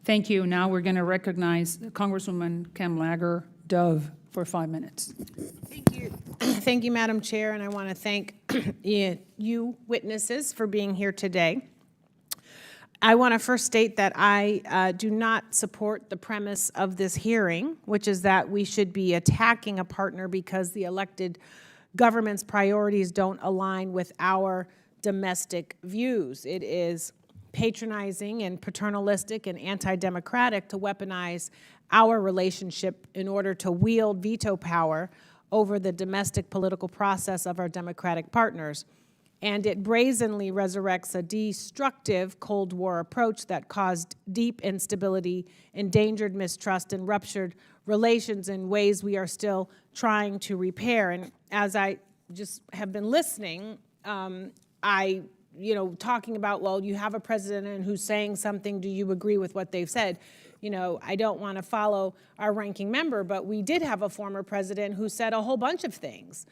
Thank you. Now we're going to recognize Congresswoman Kamlager-Dove for 5 minutes. Thank you. Thank you, Madam Chair, and I want to thank you witnesses for being here today. I want to first state that I do not support the premise of this hearing, which is that we should be attacking a partner because the elected government's priorities don't align with our domestic views. It is patronizing and paternalistic and anti-democratic to weaponize our relationship in order to wield veto power over the domestic political process of our democratic partners. And it brazenly resurrects a destructive Cold War approach that caused deep instability, endangered mistrust, and ruptured relations in ways we are still trying to repair. And as I just have been listening, talking about, well, you have a president who's saying something, do you agree with what they've said? I don't want to follow our ranking member, but we did have a former president who said a whole bunch of things,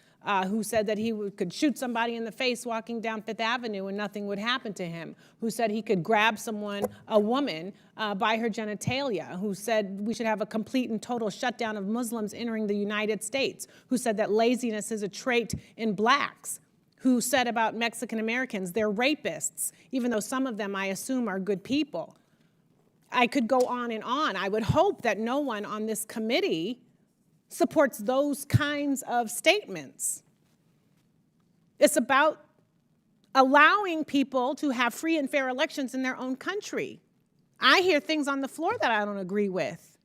who said that he could shoot somebody in the face walking down Fifth Avenue and nothing would happen to him, who said he could grab someone, a woman, by her genitalia, who said we should have a complete and total shutdown of Muslims entering the United States, who said that laziness is a trait in blacks, who said about Mexican Americans, they're rapists, even though some of them, I assume, are good people. I could go on and on. I would hope that no one on this committee supports those kinds of statements. It's about allowing people to have free and fair elections in their own country. I hear things on the floor that I don't agree with.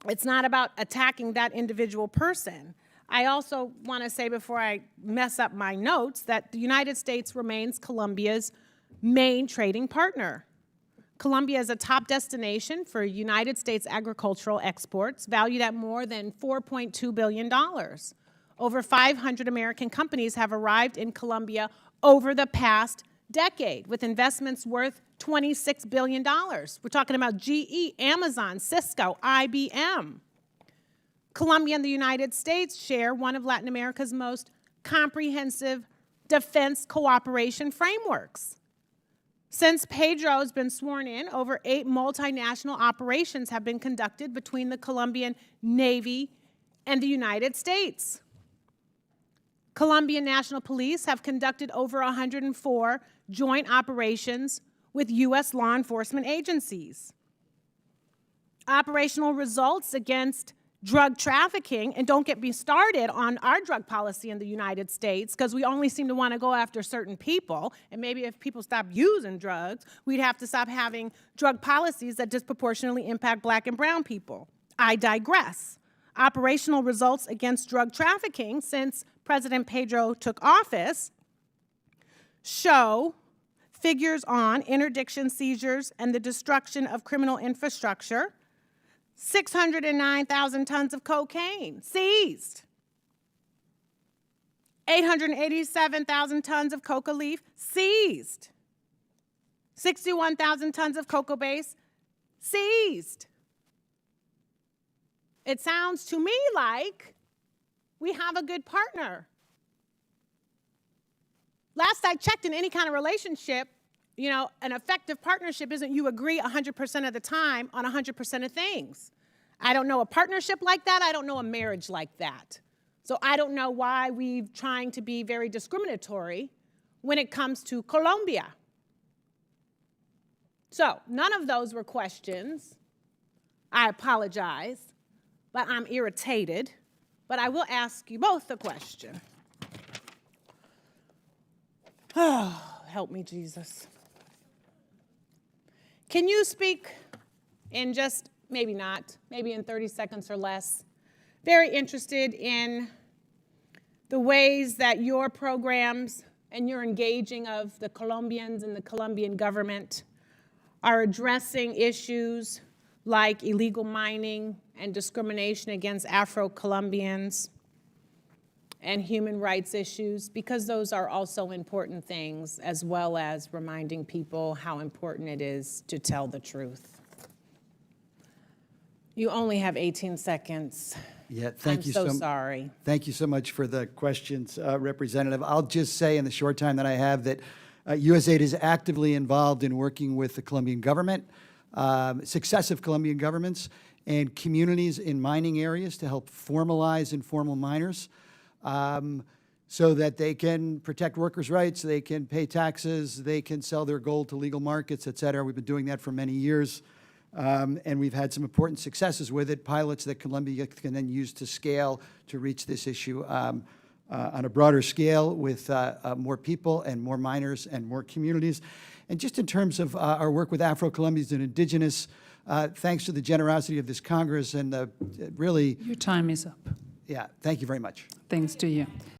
It's not about attacking that individual person. I also want to say before I mess up my notes that the United States remains Colombia's main trading partner. Colombia is a top destination for United States agricultural exports, valued at more than $4.2 billion. Over 500 American companies have arrived in Colombia over the past decade, with investments worth $26 billion. We're talking about GE, Amazon, Cisco, IBM. Colombia and the United States share one of Latin America's most comprehensive defense cooperation frameworks. Since Pedro has been sworn in, over 8 multinational operations have been conducted between the Colombian Navy and the United States. Colombian National Police have conducted over 104 joint operations with U.S. law enforcement agencies. Operational results against drug trafficking, and don't get me started on our drug policy in the United States, because we only seem to want to go after certain people, and maybe if people stop using drugs, we'd have to stop having drug policies that disproportionately impact black and brown people. I digress. Operational results against drug trafficking since President Pedro took office show figures on interdiction seizures and the destruction of criminal infrastructure. 609,000 tons of cocaine seized. 887,000 tons of coca leaf seized. 61,000 tons of cocoa base seized. It sounds to me like we have a good partner. Last I checked, in any kind of relationship, an effective partnership isn't you agree 100% of the time on 100% of things. I don't know a partnership like that. I don't know a marriage like that. So I don't know why we're trying to be very discriminatory when it comes to Colombia. So none of those were questions. I apologize, but I'm irritated. But I will ask you both a question. Oh, help me, Jesus. Can you speak in just, maybe not, maybe in 30 seconds or less, very interested in the ways that your programs and your engaging of the Colombians and the Colombian government are addressing issues like illegal mining and discrimination against Afro-Colombians and human rights issues, because those are also important things, as well as reminding people how important it is to tell the truth. You only have 18 seconds. Yeah, thank you so much. Sorry. Thank you so much for the questions, Representative. I'll just say in the short time that I have that USAID is actively involved in working with the Colombian government successive Colombian governments and communities in mining areas to help formalize informal miners, so that they can protect workers' rights, they can pay taxes, they can sell their gold to legal markets, et cetera. We've been doing that for many years, and we've had some important successes with it, pilots that Colombia can then use to scale to reach this issue on a broader scale with more people and more miners and more communities. And just in terms of our work with Afro-Colombians and indigenous, thanks to the generosity of this Congress and really, Your time is up. yeah, thank you very much. Thanks to you.